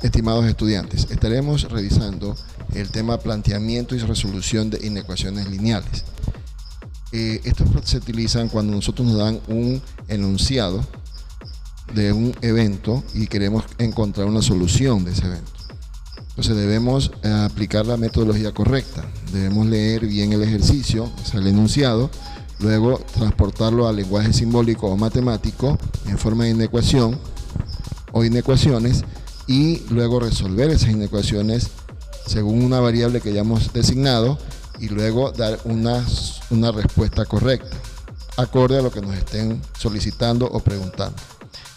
Estimados estudiantes, estaremos revisando el tema planteamiento y resolución de inecuaciones lineales. Estos se utilizan cuando nosotros nos dan un enunciado de un evento y queremos encontrar una solución de ese evento. Entonces debemos aplicar la metodología correcta. Debemos leer bien el ejercicio, o sea, el enunciado, luego transportarlo al lenguaje simbólico o matemático en forma de inecuación o inecuaciones, y luego resolver esas inecuaciones según una variable que hayamos designado y luego dar una respuesta correcta, acorde a lo que nos estén solicitando o preguntando.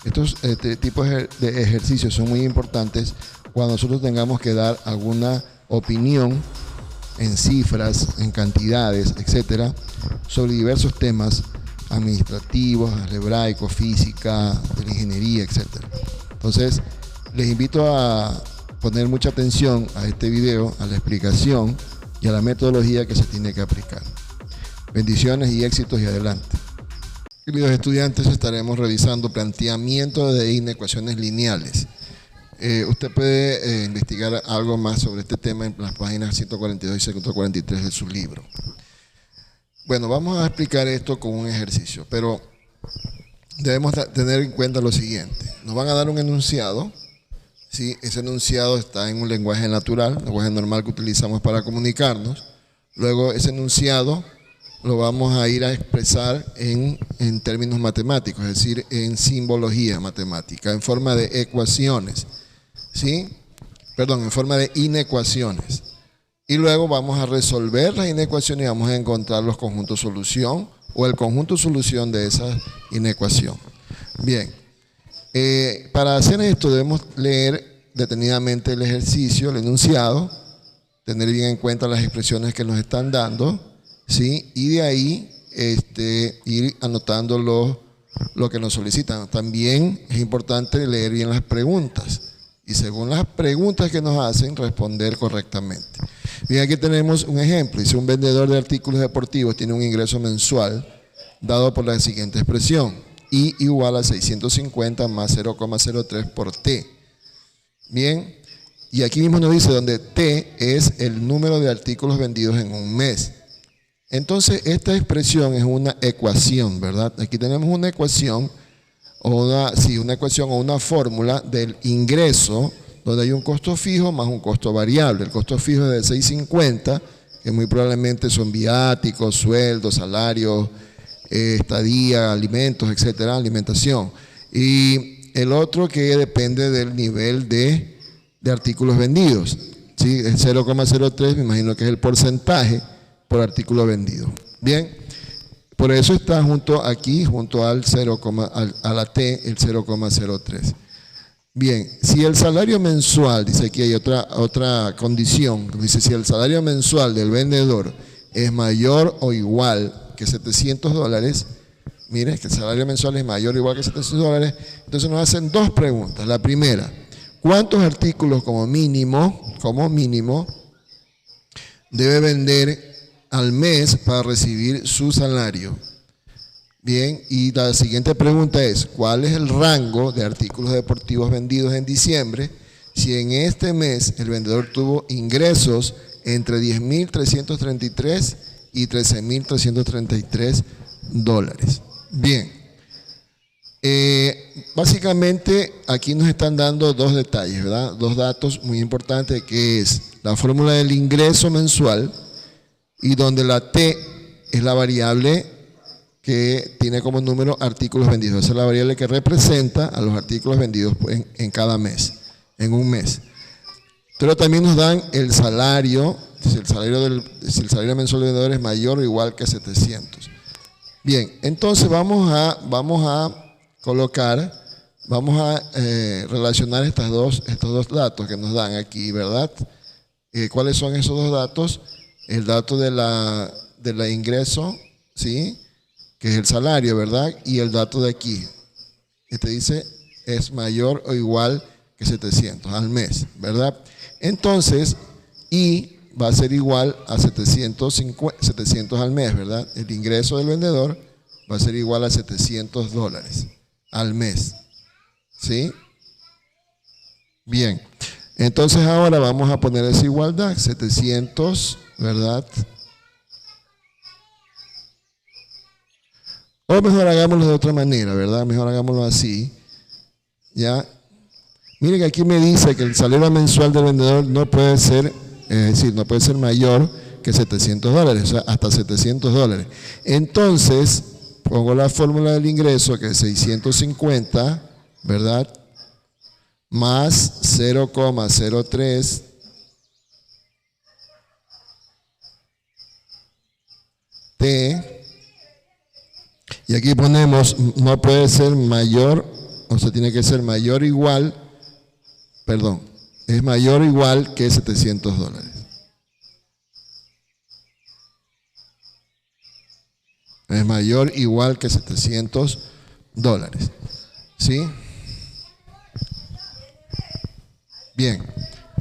Estos tipos de ejercicios son muy importantes cuando nosotros tengamos que dar alguna opinión en cifras, en cantidades, etcétera, sobre diversos temas administrativos, algebraicos, física, de la ingeniería, etcétera. Entonces, les invito a poner mucha atención a este video, a la explicación y a la metodología que se tiene que aplicar. Bendiciones y éxitos y adelante. Queridos estudiantes, estaremos revisando planteamiento de inecuaciones lineales. Usted puede investigar algo más sobre este tema en las páginas 142 y 143 de su libro. Bueno, vamos a explicar esto con un ejercicio, pero debemos tener en cuenta lo siguiente. Nos van a dar un enunciado. ¿Sí? Ese enunciado está en un lenguaje natural, lenguaje normal que utilizamos para comunicarnos. Luego ese enunciado lo vamos a ir a expresar en términos matemáticos, es decir, en simbología matemática, en forma de ecuaciones, ¿sí? Perdón, en forma de inecuaciones. Y luego vamos a resolver las inecuaciones y vamos a encontrar los conjuntos solución o el conjunto solución de esa inecuación. Bien. Para hacer esto debemos leer detenidamente el ejercicio, el enunciado, tener bien en cuenta las expresiones que nos están dando, ¿sí? Y de ahí ir anotando lo que nos solicitan. También es importante leer bien las preguntas y según las preguntas que nos hacen, responder correctamente. Bien, aquí tenemos un ejemplo. Dice: un vendedor de artículos deportivos tiene un ingreso mensual dado por la siguiente expresión: I igual a 650 más 0,03 por T. Bien, y aquí mismo nos dice donde T es el número de artículos vendidos en un mes. Entonces, esta expresión es una ecuación, ¿verdad? Aquí tenemos una ecuación o una fórmula del ingreso, donde hay un costo fijo más un costo variable. El costo fijo es de 650, que muy probablemente son viáticos, sueldos, salarios, estadía, alimentos, etcétera, alimentación. Y el otro que depende del nivel de artículos vendidos, ¿sí? El 0,03, me imagino que es el porcentaje por artículo vendido. Bien, por eso está junto al 0, a la T, el 0,03. Bien, si el salario mensual, dice aquí hay otra condición, dice: si el salario mensual del vendedor es mayor o igual que $700, mire que el salario mensual es mayor o igual que $700, entonces nos hacen dos preguntas. La primera: ¿cuántos artículos como mínimo debe vender al mes para recibir su salario? Bien, y la siguiente pregunta es: ¿cuál es el rango de artículos deportivos vendidos en diciembre si en este mes el vendedor tuvo ingresos entre $10.333 y $13.333? Bien, básicamente aquí nos están dando dos detalles, ¿verdad? Dos datos muy importantes, que es la fórmula del ingreso mensual y donde la T es la variable que tiene como número artículos vendidos. Esa es la variable que representa a los artículos vendidos en cada mes, en un mes. Pero también nos dan el salario. Si el salario mensual del vendedor es mayor o igual que 700. Bien, entonces vamos a relacionar estos dos datos que nos dan aquí, ¿verdad? ¿Cuáles son esos dos datos? El dato de la ingreso, ¿sí? Que es el salario, ¿verdad? Y el dato de aquí. Este dice es mayor o igual que 700 al mes, ¿verdad? Entonces, I va a ser igual a 700 al mes, ¿verdad? El ingreso del vendedor va a ser igual a $700 al mes, ¿sí? Bien, entonces ahora vamos a poner esa igualdad, 700, ¿verdad? O mejor hagámoslo de otra manera, ¿verdad? Mejor hagámoslo así, ¿ya? Miren que aquí me dice que el salario mensual del vendedor no puede ser, es decir, no puede ser mayor que $700, o sea, hasta $700. Entonces, pongo la fórmula del ingreso, que es 650, ¿verdad? Más 0,03 T. Y aquí ponemos, no puede ser mayor, o sea, tiene que ser mayor o igual, perdón, es mayor o igual que $700. Es mayor o igual que $700. ¿Sí? Bien.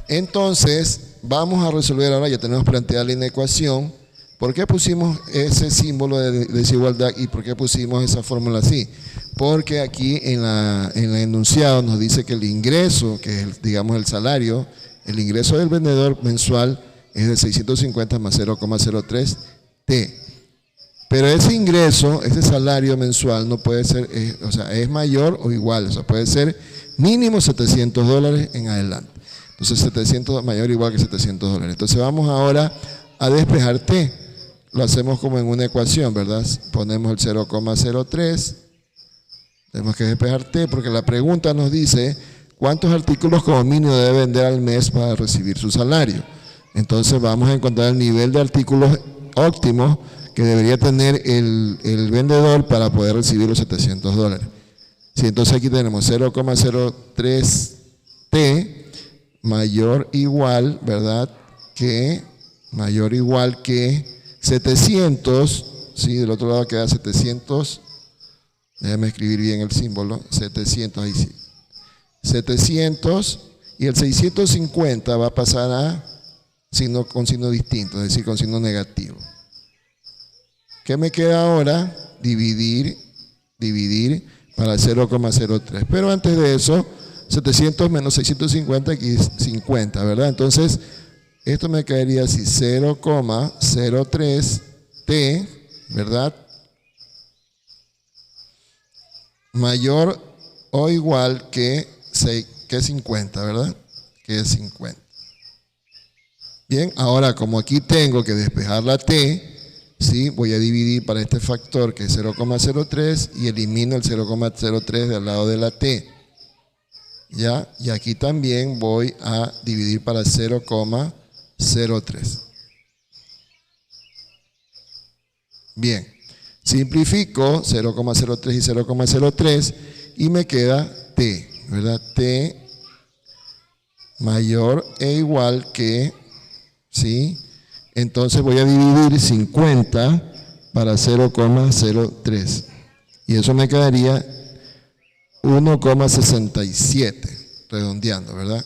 Entonces, vamos a resolver ahora, ya tenemos planteada la inecuación. ¿Por qué pusimos ese símbolo de desigualdad y por qué pusimos esa fórmula así? Porque aquí en el enunciado nos dice que el ingreso, que es, digamos, el salario, el ingreso del vendedor mensual es de 650 más 0,03 T. Pero ese ingreso, ese salario mensual no puede ser, o sea, es mayor o igual, o sea, puede ser mínimo $700 en adelante. Entonces, 700 mayor o igual que $700. Entonces, vamos ahora a despejar T. Lo hacemos como en una ecuación, ¿verdad? Ponemos el 0,03. Tenemos que despejar T porque la pregunta nos dice cuántos artículos como mínimo debe vender al mes para recibir su salario. Entonces vamos a encontrar el nivel de artículos óptimos que debería tener el vendedor para poder recibir los $700. Sí, entonces aquí tenemos 0,03 T mayor o igual, ¿verdad? Que mayor o igual que 700, ¿sí? Del otro lado queda 700, déjame escribir bien el símbolo, 700, ahí sí. 700 y el 650 va a pasar a con signo distinto, es decir, con signo negativo. ¿Qué me queda ahora? Dividir para el 0,03. Pero antes de eso, 700 menos 650, aquí es 50, ¿verdad? Entonces, esto me quedaría así, 0,03 T, ¿verdad? Mayor o igual que 50, ¿verdad? Que es 50. Bien, ahora como aquí tengo que despejar la T, ¿sí? Voy a dividir para este factor que es 0,03 y elimino el 0,03 del lado de la T. ¿Ya? Y aquí también voy a dividir para 0,03. Bien, simplifico 0,03 y 0,03 y me queda T, ¿verdad? T mayor e igual que, ¿sí? Entonces voy a dividir 50 para 0,03 y eso me quedaría 1,67, redondeando, ¿verdad?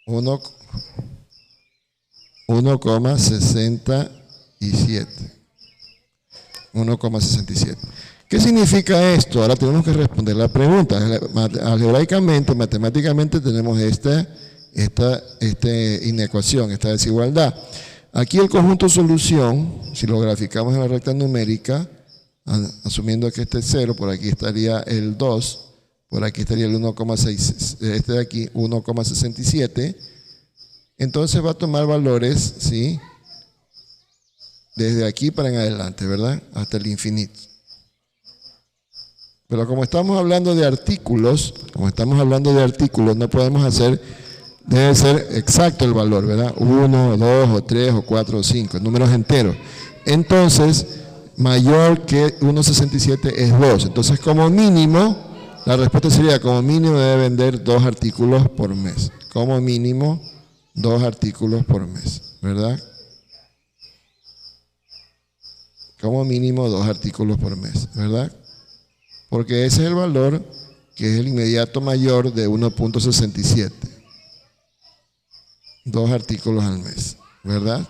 1,67. 1,67. ¿Qué significa esto? Ahora tenemos que responder la pregunta. Algebraicamente, matemáticamente tenemos esta inecuación, esta desigualdad. Aquí el conjunto solución, si lo graficamos en la recta numérica, asumiendo que este es 0, por aquí estaría el 2, por aquí estaría el 1,6, este de aquí 1,67, entonces va a tomar valores, ¿sí? Desde aquí para en adelante, ¿verdad? Hasta el infinito. Pero como estamos hablando de artículos, no podemos hacer, debe ser exacto el valor, ¿verdad? 1, 2, o 3, o 4, o 5, números enteros. Entonces, mayor que 1,67 es 2. Entonces, como mínimo, la respuesta sería, como mínimo debe vender 2 artículos por mes. Como mínimo, 2 artículos por mes, ¿verdad? Como mínimo 2 artículos por mes, ¿verdad? Porque ese es el valor que es el inmediato mayor de 1,67. 2 artículos al mes, ¿verdad?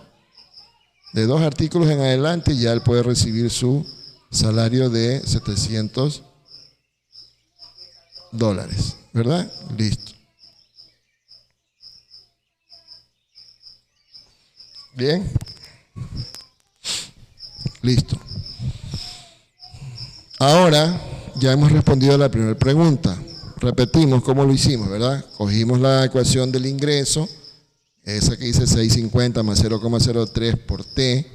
De 2 artículos en adelante ya él puede recibir su salario de $700. dólares, ¿verdad? Listo. Bien. Listo. Ahora ya hemos respondido a la primera pregunta. Repetimos cómo lo hicimos, ¿verdad? Cogimos la ecuación del ingreso, esa que dice 650 más 0,03 por T,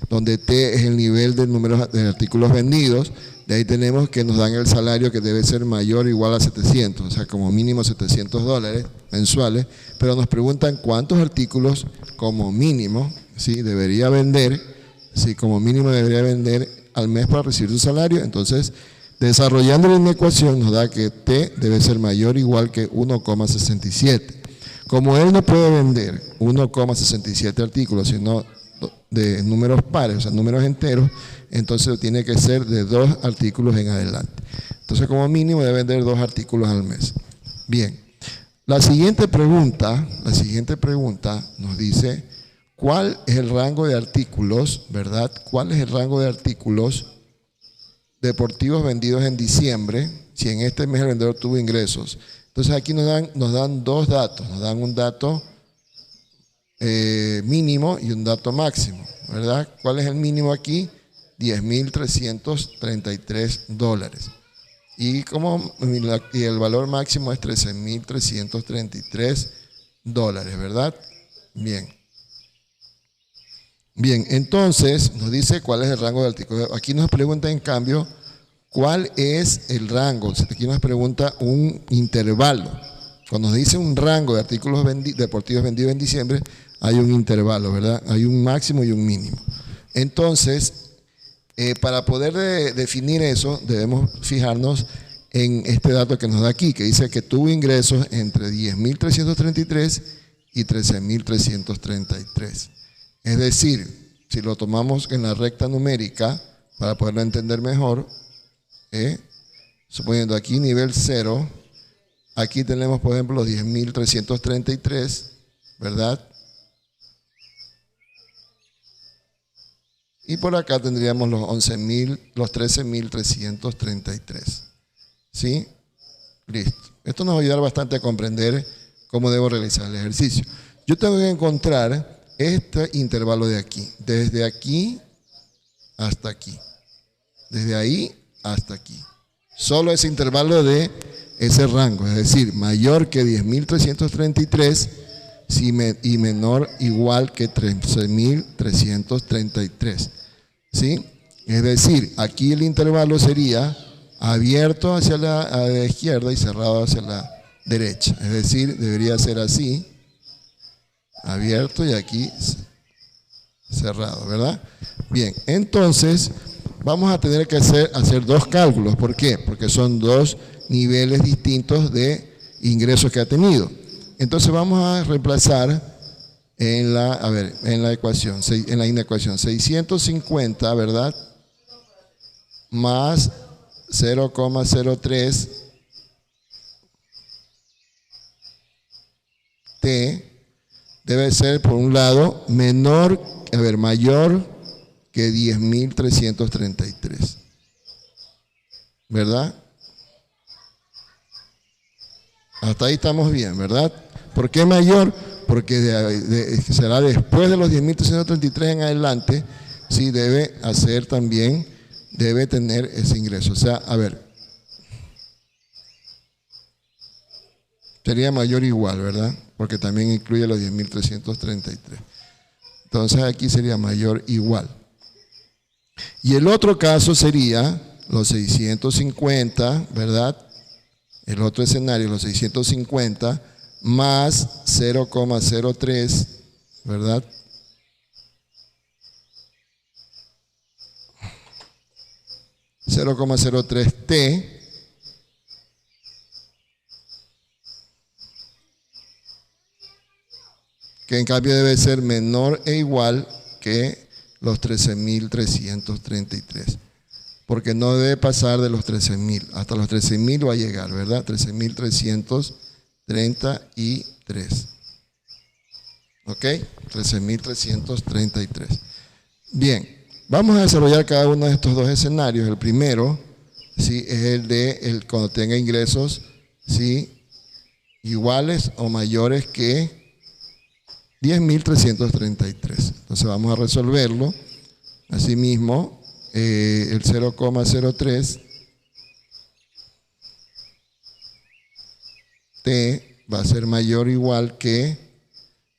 donde T es el nivel del número de artículos vendidos. De ahí tenemos que nos dan el salario que debe ser mayor o igual a 700, o sea, como mínimo 700 dólares mensuales, pero nos preguntan cuántos artículos como mínimo, ¿sí?, debería vender, ¿sí?, como mínimo debería vender al mes para recibir su salario. Entonces, desarrollando la ecuación nos da que T debe ser mayor o igual que 1,67. Como él no puede vender 1,67 artículos, sino de números pares, o sea, números enteros, entonces tiene que ser de 2 artículos en adelante. Entonces, como mínimo debe vender 2 artículos al mes. Bien, la siguiente pregunta nos dice, ¿cuál es el rango de artículos, verdad? ¿Cuál es el rango de artículos deportivos vendidos en diciembre si en este mes el vendedor tuvo ingresos? Entonces aquí nos dan 2 datos, nos dan un dato mínimo y un dato máximo, ¿verdad? ¿Cuál es el mínimo aquí? 10.333 dólares. Y el valor máximo es 13.333 dólares, ¿verdad? Bien. Bien, entonces nos dice cuál es el rango de artículos. Aquí nos pregunta en cambio cuál es el rango. Aquí nos pregunta un intervalo. Cuando nos dice un rango de artículos deportivos vendidos en diciembre, hay un intervalo, ¿verdad? Hay un máximo y un mínimo. Entonces, para poder definir eso, debemos fijarnos en este dato que nos da aquí, que dice que tuvo ingresos entre 10.333 y 13.333. Es decir, si lo tomamos en la recta numérica, para poderlo entender mejor, suponiendo aquí nivel 0, aquí tenemos, por ejemplo, los 10.333, ¿verdad? Y por acá tendríamos los 13.333. ¿Sí? Listo. Esto nos va a ayudar bastante a comprender cómo debo realizar el ejercicio. Yo tengo que encontrar este intervalo de aquí. Desde aquí hasta aquí. Desde ahí hasta aquí. Solo ese intervalo de ese rango. Es decir, mayor que 10.333 y menor o igual que 13.333. ¿Sí? Es decir, aquí el intervalo sería abierto hacia la izquierda y cerrado hacia la derecha. Es decir, debería ser así, abierto y aquí cerrado, ¿verdad? Bien, entonces vamos a tener que hacer 2 cálculos. ¿Por qué? Porque son 2 niveles distintos de ingresos que ha tenido. Entonces vamos a reemplazar en la ecuación, en la inecuación 650, ¿verdad? Más 0,03 T debe ser, por un lado, mayor que 10.333. ¿Verdad? Hasta ahí estamos bien, ¿verdad? ¿Por qué mayor? Porque será después de los 10.333 en adelante, sí debe tener ese ingreso. O sea, sería mayor o igual, ¿verdad? Porque también incluye los 10.333. Entonces aquí sería mayor o igual. Y el otro caso sería los 650, ¿verdad? El otro escenario, los 650 más 0,03, ¿verdad? .03 T que en cambio debe ser menor e igual que los 13.333, porque no debe pasar de los 13.000, hasta los 13.000 va a llegar, ¿verdad? 13.333. ¿Ok? 13.333. Bien, vamos a desarrollar cada uno de estos 2 escenarios. El primero, ¿sí?, es el de cuando tenga ingresos ¿sí? Iguales o mayores que 10.333. Entonces vamos a resolverlo. Asimismo, el 0,03 T va a ser mayor o igual que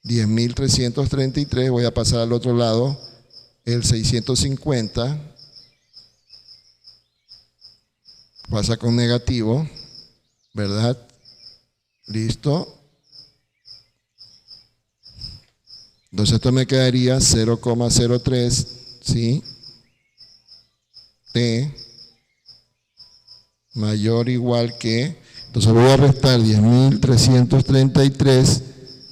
10.333. Voy a pasar al otro lado, el 650 pasa con negativo, ¿verdad? Listo. Entonces esto me quedaría 0,03, ¿sí? T mayor o igual que, entonces voy a restar 10.333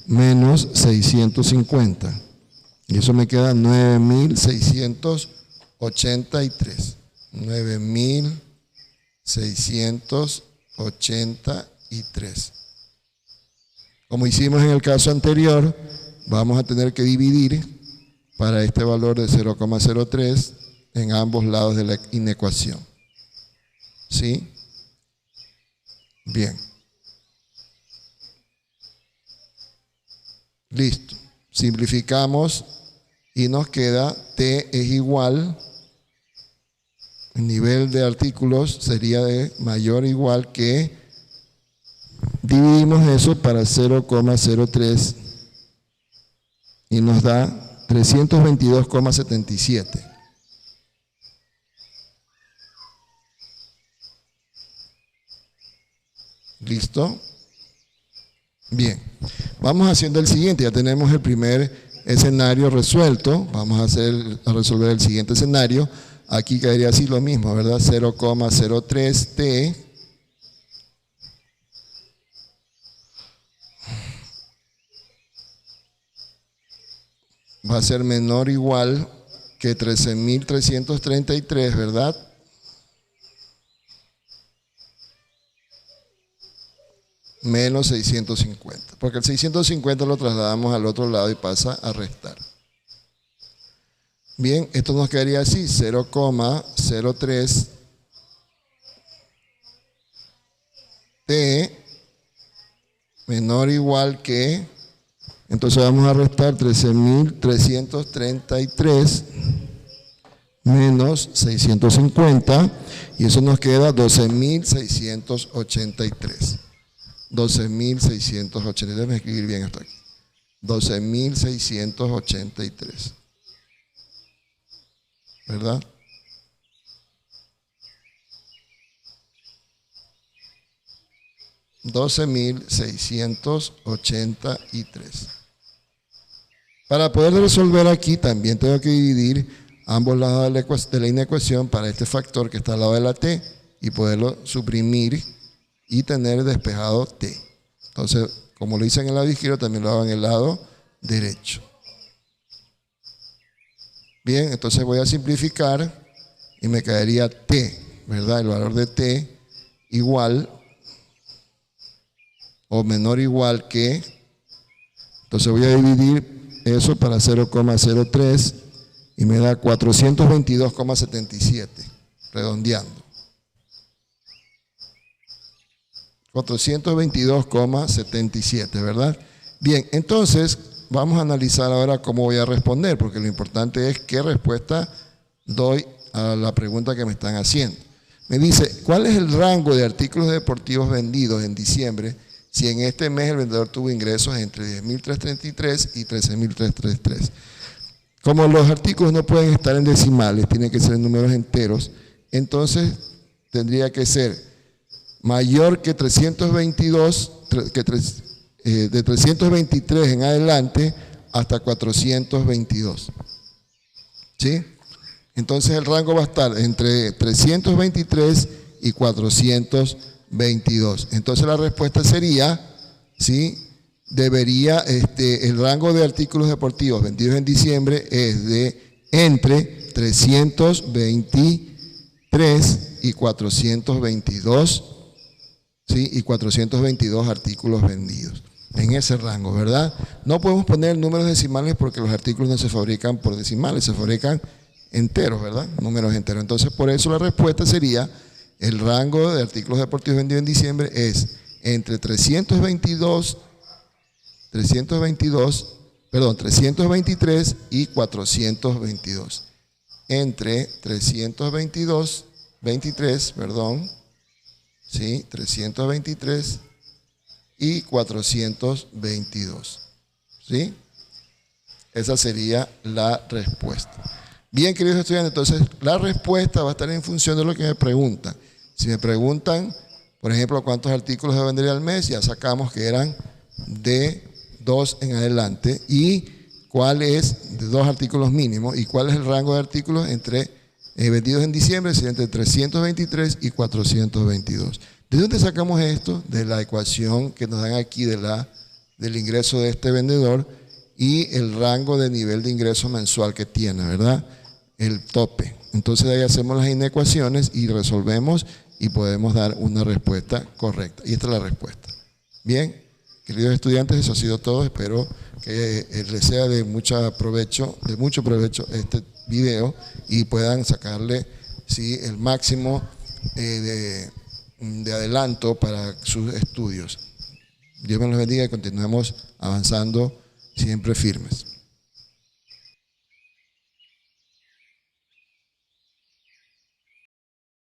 menos 650. Y eso me queda 9.683. 9.683. Como hicimos en el caso anterior, vamos a tener que dividir para este valor de 0,03 en ambos lados de la inecuación. ¿Sí? Bien. Listo. Simplificamos y nos queda T es igual, el nivel de artículos sería de mayor o igual que, dividimos eso para 0,03 y nos da 322,77. ¿Listo? Bien, vamos haciendo el siguiente. Ya tenemos el primer escenario resuelto. Vamos a resolver el siguiente escenario. Aquí quedaría así lo mismo, ¿verdad? 0,03 T va a ser menor o igual que 13.333, ¿verdad? Menos 650, porque el 650 lo trasladamos al otro lado y pasa a restar. Bien, esto nos quedaría así, 0,03 T menor o igual que, entonces vamos a restar 13.333 menos 650 y eso nos queda 12.683. 12.683, déjame escribir bien hasta aquí. 12.683. ¿Verdad? $12.683. Para poder resolver aquí también tengo que dividir ambos lados de la inecuación para este factor que está al lado de la t y poderlo suprimir y tener despejado t. Entonces, como lo hice en el lado izquierdo, también lo hago en el lado derecho. Bien, entonces voy a simplificar y me quedaría t, ¿verdad? El valor de t igual o menor o igual que, entonces voy a dividir eso para 0,03 y me da 422,77, redondeando. 422,77, ¿verdad? Bien, entonces vamos a analizar ahora cómo voy a responder, porque lo importante es qué respuesta doy a la pregunta que me están haciendo. Me dice, ¿cuál es el rango de artículos deportivos vendidos en diciembre si en este mes el vendedor tuvo ingresos entre 10.333 y 13.333? Como los artículos no pueden estar en decimales, tienen que ser en números enteros, entonces tendría que ser mayor que 322, de 323 en adelante hasta 422. ¿Sí? Entonces el rango va a estar entre 323 y 422. Entonces la respuesta sería, ¿sí? Debería, el rango de artículos deportivos vendidos en diciembre es de entre 323 y 422, ¿sí? Y 422 artículos vendidos. En ese rango, ¿verdad? No podemos poner números decimales porque los artículos no se fabrican por decimales, se fabrican enteros, ¿verdad? Números enteros. Entonces, por eso la respuesta sería, el rango de artículos deportivos vendidos en diciembre es entre 323 y 422. Entre 323, ¿sí? 323 y 422. ¿Sí? Esa sería la respuesta. Bien, queridos estudiantes, entonces la respuesta va a estar en función de lo que me preguntan. Si me preguntan, por ejemplo, cuántos artículos se vendería al mes, ya sacamos que eran de 2 en adelante. Y cuál es, de 2 artículos mínimos, y cuál es el rango de artículos entre vendidos en diciembre, sería entre 323 y 422. ¿De dónde sacamos esto? De la ecuación que nos dan aquí del ingreso de este vendedor y el rango de nivel de ingreso mensual que tiene, ¿verdad? El tope. Entonces de ahí hacemos las inecuaciones y resolvemos y podemos dar una respuesta correcta. Y esta es la respuesta. Bien, queridos estudiantes, eso ha sido todo. Espero que les sea de mucho provecho este video y puedan sacarle, sí, el máximo de adelanto para sus estudios. Dios me los bendiga y continuemos avanzando siempre firmes.